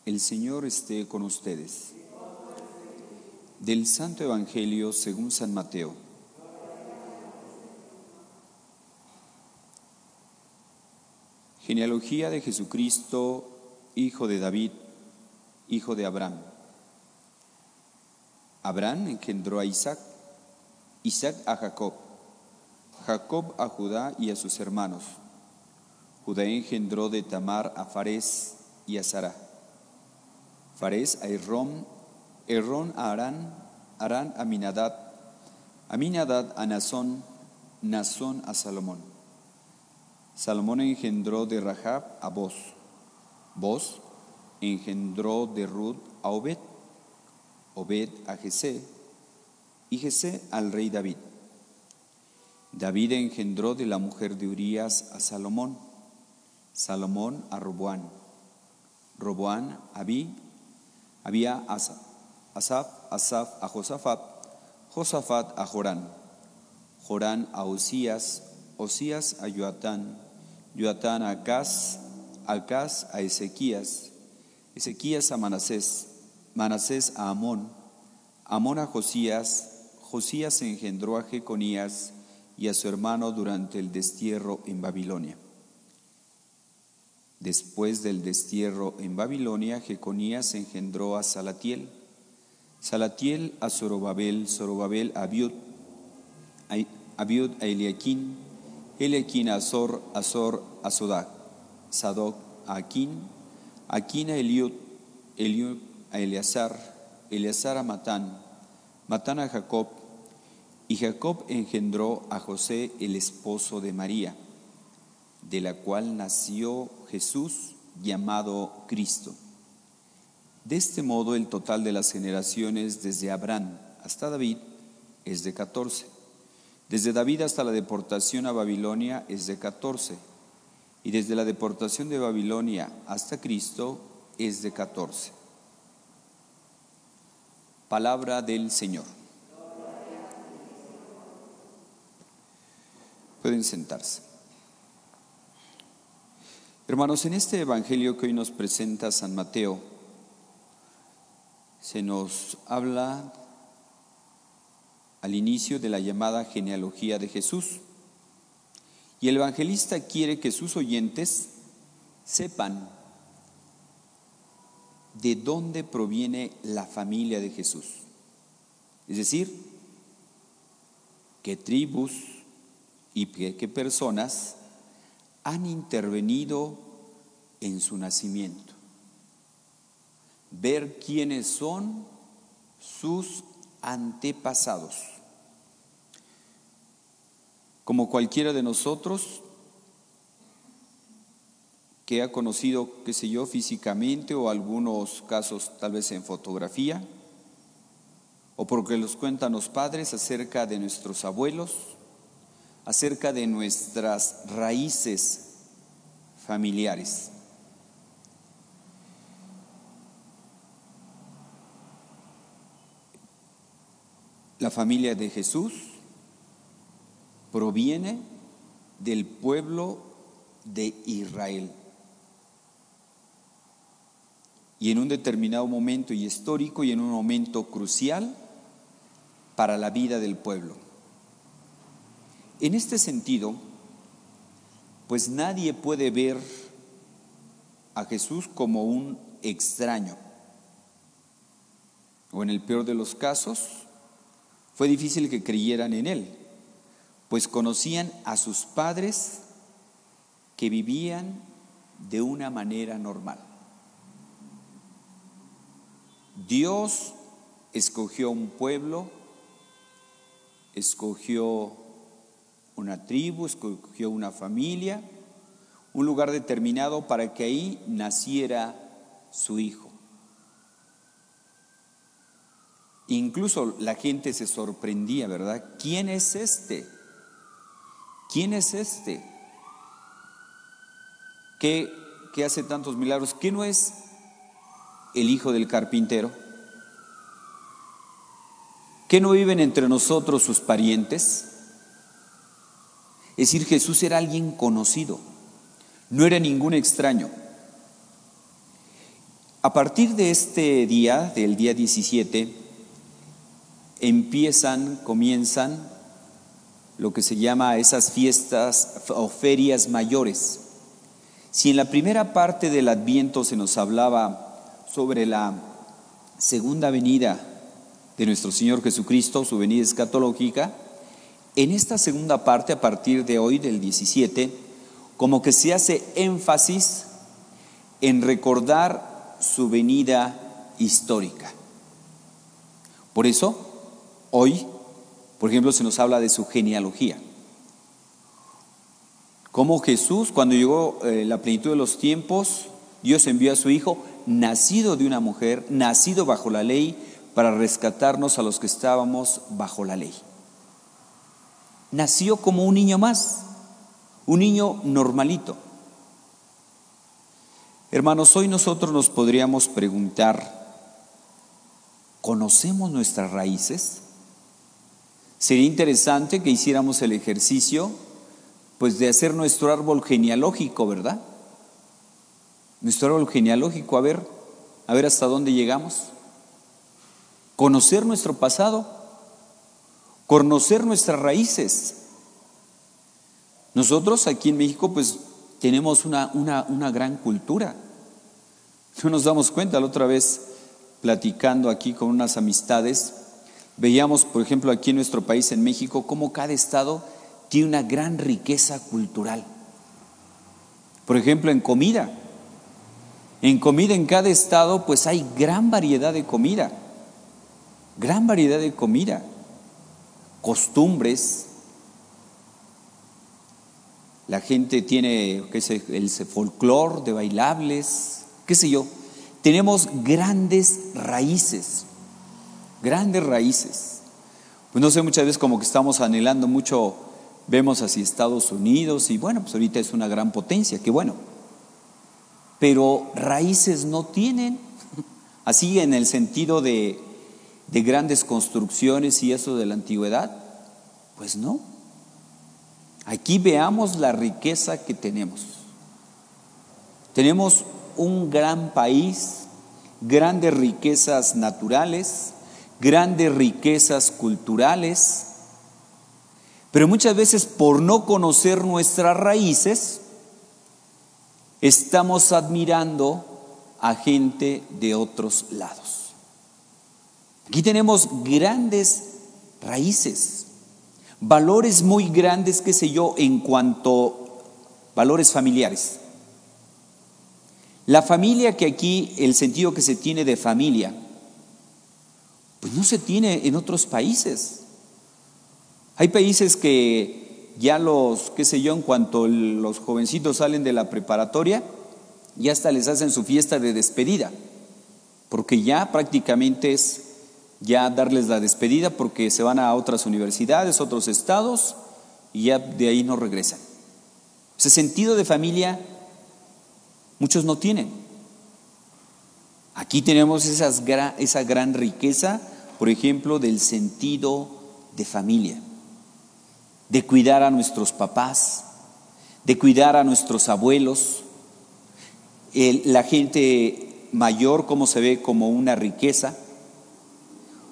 El Señor esté con ustedes. Del Santo Evangelio según San Mateo. Genealogía de Jesucristo, hijo de David, hijo de Abraham. Abraham engendró a Isaac, Isaac a Jacob, Jacob a Judá y a sus hermanos. Judá engendró de Tamar a Farés y a Zara, Farés a Herrón, Herrón a Arán, Arán a Aminadab, Aminadab a Nazón, Nazón a Salomón. Salomón engendró de Rahab a Boz, Boz engendró de Ruth a Obed, Obed a Jesé, y Jesé al rey David. David engendró de la mujer de Urías a Salomón, Salomón a Roboán, Roboán a Abí a Asaf, Asaf a Josafat, Josafat a Jorán, Jorán a Osías, Osías a Joatán, Joatán a Acaz, Acaz a Ezequías, Ezequías a Manasés, Manasés a Amón, Amón a Josías, Josías engendró a Jeconías y a su hermano durante el destierro en Babilonia. Después del destierro en Babilonia, Jeconías engendró a Salatiel, Salatiel a Zorobabel, Zorobabel a Abiud, Abiud a Eliaquín, Eliaquín a Azor, Azor a Sodac, Sadoc a Aquín, Aquín a Eliud, Eliud a Eleazar, Eleazar a Matán, Matán a Jacob, y Jacob engendró a José, el esposo de María, de la cual nació Jesús, llamado Cristo. De este modo, el total de las generaciones desde Abraham hasta David es de 14. Desde David hasta la deportación a Babilonia es de 14. Y desde la deportación de Babilonia hasta Cristo es de 14. Palabra del Señor. Pueden sentarse. Hermanos, en este evangelio que hoy nos presenta San Mateo, se nos habla al inicio de la llamada genealogía de Jesús. Y el evangelista quiere que sus oyentes sepan de dónde proviene la familia de Jesús. Es decir, qué tribus y qué personas han intervenido en su nacimiento. Ver quiénes son sus antepasados. Como cualquiera de nosotros que ha conocido, qué sé yo, físicamente o algunos casos tal vez en fotografía, o porque los cuentan los padres acerca de nuestros abuelos, acerca de nuestras raíces familiares. La familia de Jesús proviene del pueblo de Israel. Y en un determinado momento histórico y en un momento crucial para la vida del pueblo. En este sentido, pues nadie puede ver a Jesús como un extraño. O en el peor de los casos, fue difícil que creyeran en él, pues conocían a sus padres que vivían de una manera normal. Dios escogió un pueblo, escogió una tribu, escogió una familia, un lugar determinado para que ahí naciera su hijo. Incluso la gente se sorprendía, ¿verdad? ¿Quién es este? ¿Quién es este? ¿Qué hace tantos milagros? ¿Qué no es el hijo del carpintero? ¿Qué no viven entre nosotros sus parientes? Es decir, Jesús era alguien conocido, no era ningún extraño. A partir de este día, del día 17, comienzan lo que se llama esas fiestas o ferias mayores. Si en la primera parte del Adviento se nos hablaba sobre la segunda venida de nuestro Señor Jesucristo, su venida escatológica, en esta segunda parte, a partir de hoy, del 17, como que se hace énfasis en recordar su venida histórica. Por eso, hoy, por ejemplo, se nos habla de su genealogía. Cómo Jesús, cuando llegó la plenitud de los tiempos, Dios envió a su Hijo, nacido de una mujer, nacido bajo la ley, para rescatarnos a los que estábamos bajo la ley. Nació como un niño más, un niño normalito. Hermanos, hoy nosotros nos podríamos preguntar, ¿conocemos nuestras raíces? Sería interesante que hiciéramos el ejercicio, pues, de hacer nuestro árbol genealógico, ¿verdad? Nuestro árbol genealógico, a ver hasta dónde llegamos. Conocer nuestro pasado, conocer nuestras raíces. Nosotros aquí en México, pues, tenemos una gran cultura. No nos damos cuenta. La otra vez, platicando aquí con unas amistades, veíamos, por ejemplo, aquí en nuestro país, en México, cómo cada estado tiene una gran riqueza cultural. Por ejemplo, en comida. En cada estado, pues, hay gran variedad de comida. Gran variedad de comida. Costumbres. La gente tiene, el folclore de bailables, qué sé yo. Tenemos grandes raíces. Grandes raíces. Pues no sé, muchas veces como que estamos anhelando mucho, vemos hacia Estados Unidos y bueno, pues ahorita es una gran potencia, qué bueno. Pero raíces no tienen, así en el sentido de grandes construcciones y eso de la antigüedad, pues no. Aquí veamos la riqueza que tenemos. Tenemos un gran país, grandes riquezas naturales, grandes riquezas culturales, pero muchas veces por no conocer nuestras raíces, estamos admirando a gente de otros lados. Aquí tenemos grandes raíces, valores muy grandes, qué sé yo, en cuanto a valores familiares. La familia, que aquí el sentido que se tiene de familia, pues no se tiene en otros países. Hay países que ya qué sé yo, en cuanto los jovencitos salen de la preparatoria, ya hasta les hacen su fiesta de despedida, porque ya prácticamente es ya darles la despedida porque se van a otras universidades, otros estados y ya de ahí no regresan. Ese sentido de familia muchos no tienen. Aquí tenemos esa gran riqueza, por ejemplo, del sentido de familia, de cuidar a nuestros papás, de cuidar a nuestros abuelos. La gente mayor, cómo se ve como una riqueza.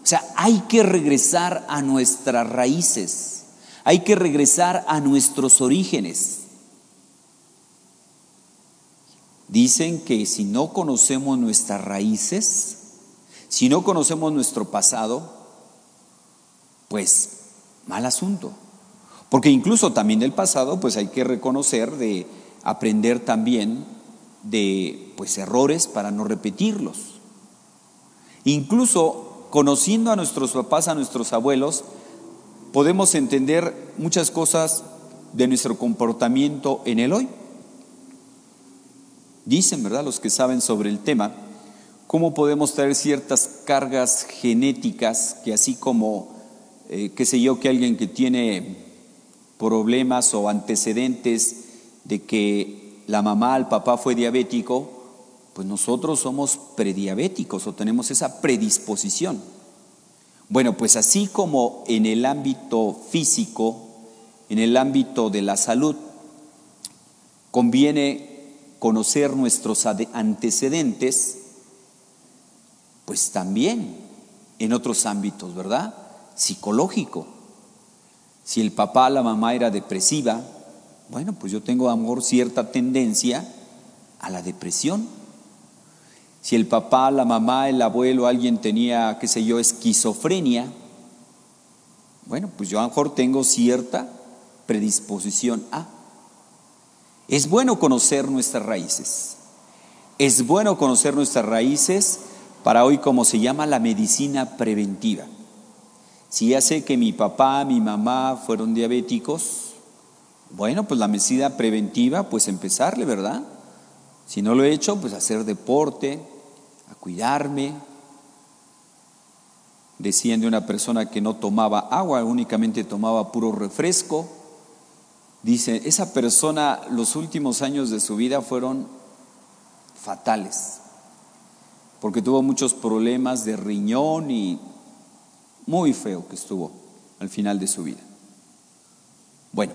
O sea, hay que regresar a nuestras raíces, hay que regresar a nuestros orígenes. Dicen que si no conocemos nuestras raíces, si no conocemos nuestro pasado, pues mal asunto. Porque incluso también del pasado, pues hay que reconocer, de aprender también de pues errores para no repetirlos. Incluso conociendo a nuestros papás, a nuestros abuelos, podemos entender muchas cosas de nuestro comportamiento en el hoy. Dicen, ¿verdad?, los que saben sobre el tema, cómo podemos traer ciertas cargas genéticas que así como, qué sé yo, que alguien que tiene problemas o antecedentes de que la mamá, el papá fue diabético, pues nosotros somos prediabéticos o tenemos esa predisposición. Bueno, pues así como en el ámbito físico, en el ámbito de la salud, conviene conocer nuestros antecedentes, Pues también en otros ámbitos, ¿verdad? Psicológico. Si el papá, la mamá era depresiva, bueno, pues yo tengo a lo mejor cierta tendencia a la depresión. Si el papá, la mamá, el abuelo, alguien tenía, qué sé yo, esquizofrenia, bueno, pues yo a lo mejor tengo cierta predisposición a. Es bueno conocer nuestras raíces. Es bueno conocer nuestras raíces para hoy, como se llama, la medicina preventiva. Si ya sé que mi papá, mi mamá fueron diabéticos, bueno, pues la medicina preventiva, pues empezarle, ¿verdad? Si no lo he hecho, pues hacer deporte, a cuidarme. Decían de una persona que no tomaba agua, únicamente tomaba puro refresco. Dice, esa persona, los últimos años de su vida fueron fatales, porque tuvo muchos problemas de riñón y muy feo que estuvo al final de su vida. Bueno,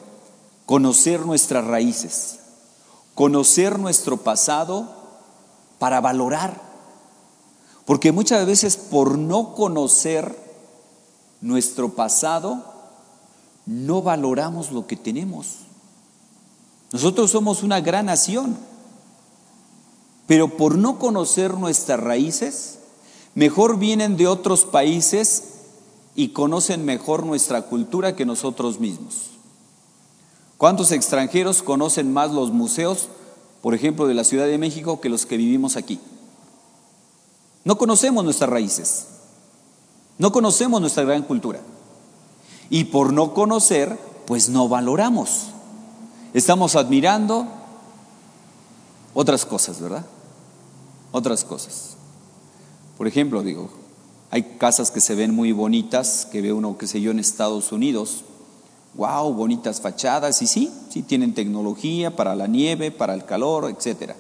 conocer nuestras raíces, conocer nuestro pasado para valorar, porque muchas veces por no conocer nuestro pasado no valoramos lo que tenemos. Nosotros somos una gran nación, pero por no conocer nuestras raíces, mejor vienen de otros países y conocen mejor nuestra cultura que nosotros mismos. ¿Cuántos extranjeros conocen más los museos, por ejemplo, de la Ciudad de México que los que vivimos aquí? No conocemos nuestras raíces, no conocemos nuestra gran cultura. Y por no conocer, pues no valoramos. Estamos admirando otras cosas, ¿verdad? Otras cosas. Por ejemplo, hay casas que se ven muy bonitas, que ve uno, qué sé yo, en Estados Unidos. Wow, bonitas fachadas, y sí tienen tecnología para la nieve, para el calor, etcétera.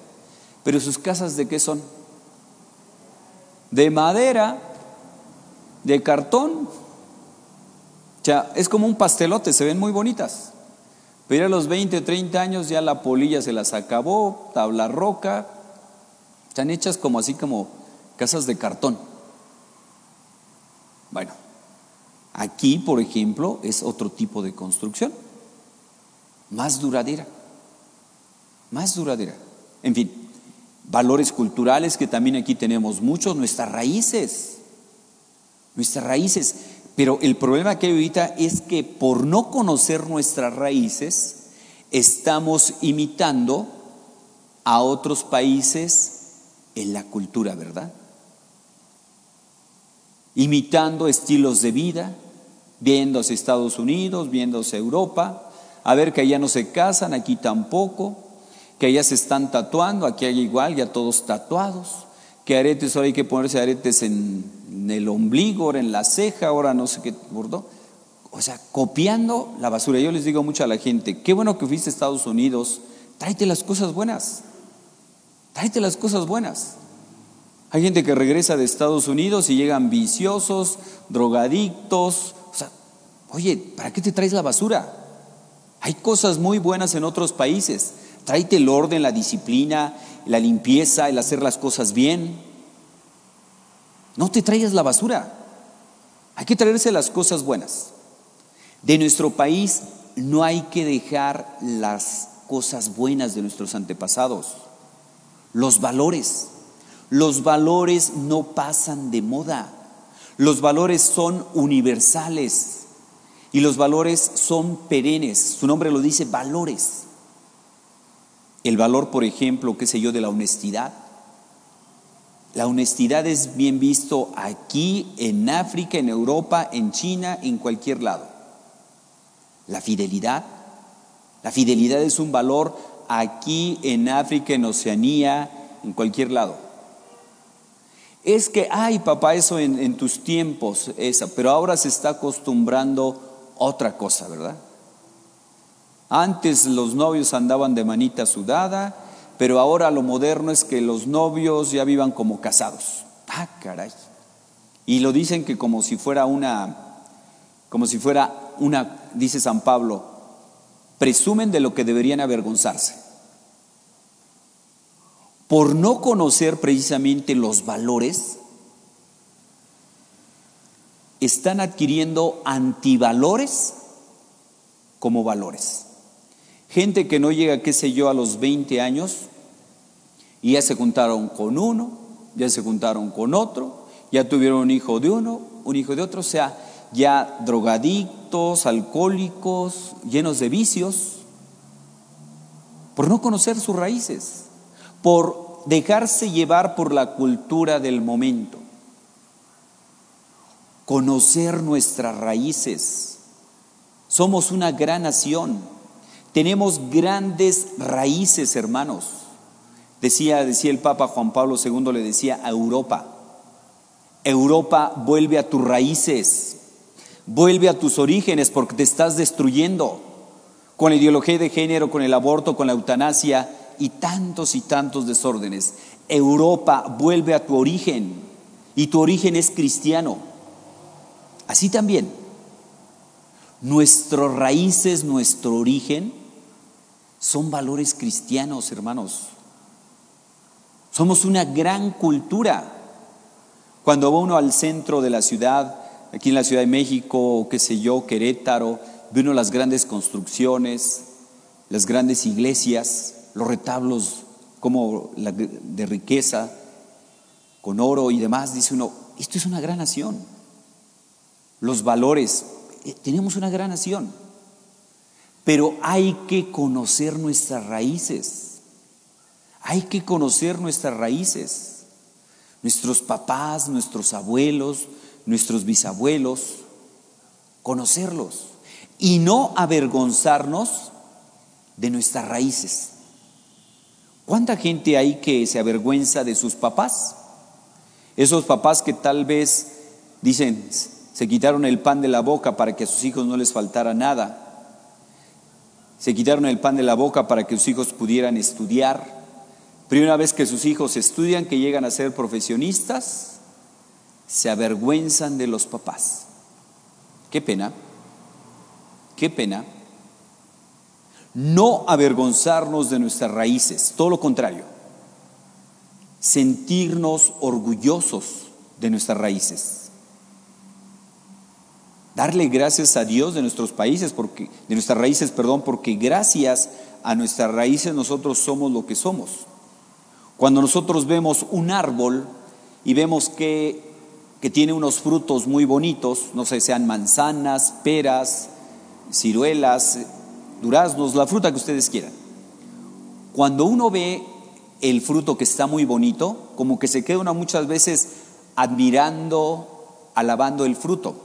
Pero sus casas, ¿de qué son? De madera, de cartón. O sea, es como un pastelote, se ven muy bonitas. Pero a los 20, 30 años ya la polilla se las acabó, tabla roca. Están hechas como así como casas de cartón. Bueno, aquí, por ejemplo, es otro tipo de construcción, más duradera. En fin, valores culturales que también aquí tenemos muchos, nuestras raíces. Pero el problema que hay ahorita es que por no conocer nuestras raíces, estamos imitando a otros países en la cultura, ¿verdad? Imitando estilos de vida, viéndose Estados Unidos, viéndose Europa, a ver que allá no se casan, aquí tampoco, que allá se están tatuando, aquí hay igual, ya todos tatuados, que aretes, ahora hay que ponerse aretes en el ombligo, ahora en la ceja, ahora no sé qué, ¿verdad? O sea, copiando la basura. Yo les digo mucho a la gente, qué bueno que fuiste a Estados Unidos, tráete las cosas buenas. Hay gente que regresa de Estados Unidos y llegan viciosos, drogadictos. O sea, oye, ¿para qué te traes la basura? Hay cosas muy buenas en otros países. Tráete el orden, la disciplina, la limpieza, el hacer las cosas bien. No te traigas la basura. Hay que traerse las cosas buenas. De nuestro país no hay que dejar las cosas buenas de nuestros antepasados. Los valores no pasan de moda. Los valores son universales y los valores son perennes. Su nombre lo dice, valores. El valor, por ejemplo, qué sé yo, de la honestidad. La honestidad es bien visto aquí, en África, en Europa, en China, en cualquier lado. La fidelidad es un valor aquí, en África, en Oceanía, en cualquier lado. Es que, ay papá, eso en tus tiempos, pero ahora se está acostumbrando otra cosa, ¿verdad? Antes los novios andaban de manita sudada, pero ahora lo moderno es que los novios ya vivan como casados. Ah, caray. Y lo dicen que como si fuera una, dice San Pablo, presumen de lo que deberían avergonzarse. Por no conocer precisamente los valores, están adquiriendo antivalores como valores. Gente que no llega, qué sé yo, a los 20 años y ya se juntaron con uno, ya se juntaron con otro, ya tuvieron un hijo de uno, un hijo de otro, o sea, ya drogadictos, alcohólicos, llenos de vicios, por no conocer sus raíces, por dejarse llevar por la cultura del momento. Conocer nuestras raíces. Somos una gran nación, tenemos grandes raíces, hermanos. Decía el Papa Juan Pablo II, le decía a Europa, vuelve a tus raíces, vuelve a tus orígenes, porque te estás destruyendo con la ideología de género, con el aborto, con la eutanasia y tantos desórdenes. Europa, vuelve a tu origen, y tu origen es cristiano. Así también, nuestras raíces, nuestro origen, son valores cristianos, hermanos. Somos una gran cultura. Cuando va uno al centro de la ciudad, aquí en la Ciudad de México, qué sé yo, Querétaro, ve uno las grandes construcciones, las grandes iglesias, los retablos como de riqueza, con oro y demás, dice uno, esto es una gran nación. Los valores, tenemos una gran nación, pero hay que conocer nuestras raíces. Hay que conocer nuestras raíces, nuestros papás, nuestros abuelos, nuestros bisabuelos, conocerlos y no avergonzarnos de nuestras raíces. ¿Cuánta gente hay que se avergüenza de sus papás? Esos papás que tal vez dicen, se quitaron el pan de la boca para que a sus hijos no les faltara nada. Se quitaron el pan de la boca para que sus hijos pudieran estudiar. Pero una vez que sus hijos estudian, que llegan a ser profesionistas, se avergüenzan de los papás. Qué pena, qué pena. No avergonzarnos de nuestras raíces, todo lo contrario. Sentirnos orgullosos de nuestras raíces. Darle gracias a Dios de nuestros países, de nuestras raíces, porque gracias a nuestras raíces nosotros somos lo que somos. Cuando nosotros vemos un árbol y vemos que tiene unos frutos muy bonitos, no sé, sean manzanas, peras, ciruelas, duraznos, la fruta que ustedes quieran. Cuando uno ve el fruto que está muy bonito, como que se queda uno muchas veces admirando, alabando el fruto,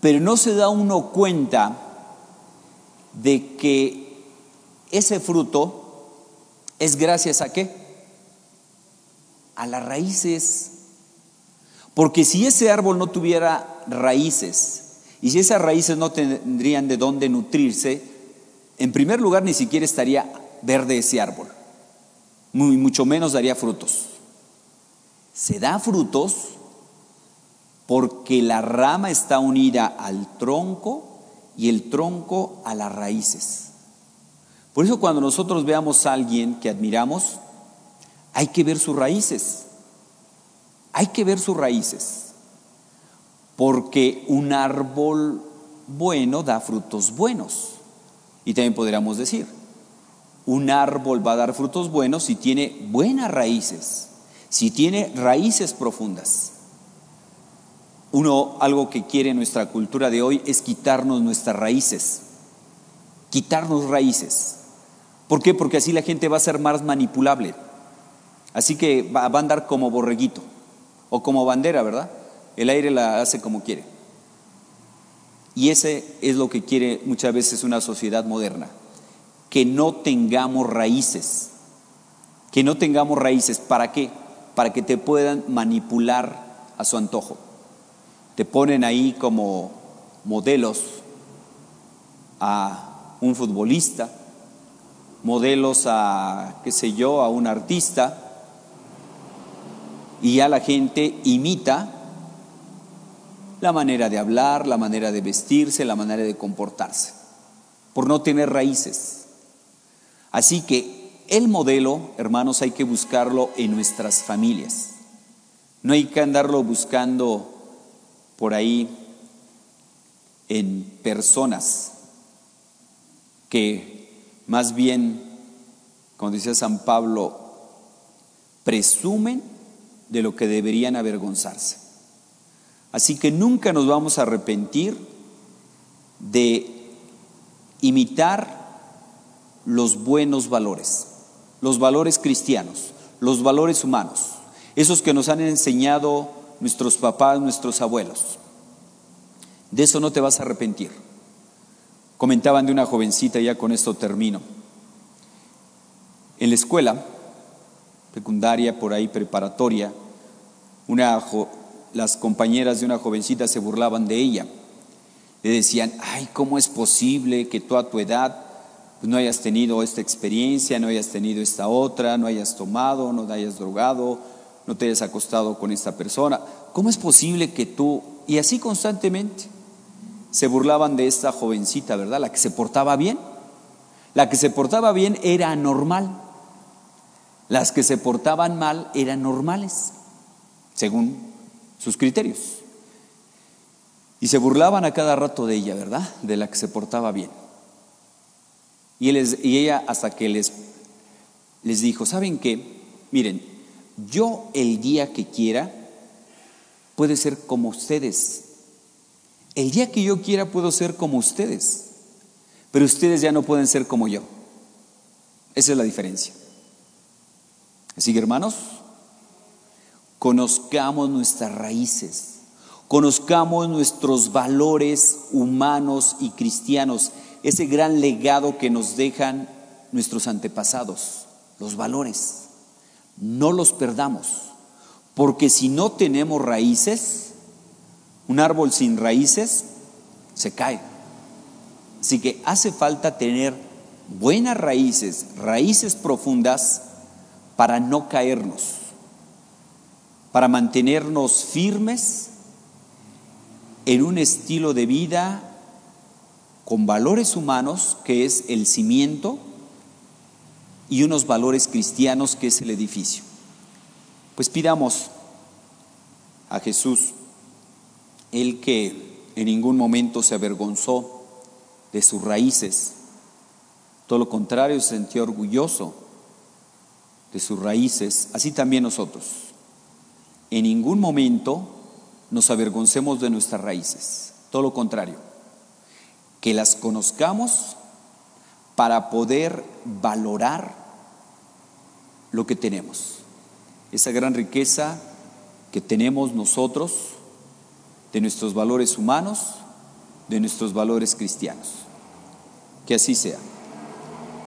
pero no se da uno cuenta de que ese fruto es gracias a ¿qué? A las raíces. Porque si ese árbol no tuviera raíces, y si esas raíces no tendrían de dónde nutrirse, en primer lugar ni siquiera estaría verde ese árbol, mucho menos daría frutos. Se da frutos porque la rama está unida al tronco y el tronco a las raíces. Por eso cuando nosotros veamos a alguien que admiramos, hay que ver sus raíces. Hay que ver sus raíces. Porque un árbol bueno da frutos buenos. Y también podríamos decir, un árbol va a dar frutos buenos si tiene buenas raíces, si tiene raíces profundas. Algo que quiere nuestra cultura de hoy es quitarnos nuestras raíces. Quitarnos raíces. ¿Por qué? Porque así la gente va a ser más manipulable. Así que va a andar como borreguito o como bandera, ¿verdad? El aire la hace como quiere. Y ese es lo que quiere muchas veces una sociedad moderna. Que no tengamos raíces. Que no tengamos raíces. ¿Para qué? Para que te puedan manipular a su antojo. Te ponen ahí como modelos a un futbolista, modelos a, qué sé yo, a un artista, y ya la gente imita la manera de hablar, la manera de vestirse, la manera de comportarse, por no tener raíces. Así que el modelo, hermanos, hay que buscarlo en nuestras familias. No hay que andarlo buscando por ahí en personas que más bien, como decía San Pablo, presumen de lo que deberían avergonzarse. Así que nunca nos vamos a arrepentir de imitar los buenos valores, los valores cristianos, los valores humanos, esos que nos han enseñado nuestros papás, nuestros abuelos. De eso no te vas a arrepentir. Comentaban de una jovencita, ya con esto termino. En la escuela secundaria, por ahí preparatoria, las compañeras de una jovencita se burlaban de ella. Le decían: ay, ¿cómo es posible que tú a tu edad pues no hayas tenido esta experiencia, no hayas tenido esta otra, no hayas tomado, no te hayas drogado, no te hayas acostado con esta persona? ¿Cómo es posible que tú? Y así constantemente se burlaban de esta jovencita, ¿verdad? La que se portaba bien. La que se portaba bien era anormal. Las que se portaban mal eran normales, según sus criterios. Y se burlaban a cada rato de ella, ¿verdad? De la que se portaba bien. Y ella hasta que les dijo: ¿saben qué? Miren, yo el día que quiera puedo ser como ustedes. El día que yo quiera puedo ser como ustedes, pero ustedes ya no pueden ser como yo. Esa es la diferencia. Así que, hermanos, conozcamos nuestras raíces, conozcamos nuestros valores humanos y cristianos, ese gran legado que nos dejan nuestros antepasados, los valores. No los perdamos, porque si no tenemos raíces, un árbol sin raíces se cae. Así que hace falta tener buenas raíces, raíces profundas, para no caernos, para mantenernos firmes en un estilo de vida con valores humanos, que es el cimiento, y unos valores cristianos, que es el edificio. Pues pidamos a Jesús, Él que en ningún momento se avergonzó de sus raíces, todo lo contrario, se sintió orgulloso de sus raíces. Así también nosotros, en ningún momento nos avergoncemos de nuestras raíces, todo lo contrario, que las conozcamos para poder valorar lo que tenemos, esa gran riqueza que tenemos nosotros, de nuestros valores humanos, de nuestros valores cristianos. Que así sea.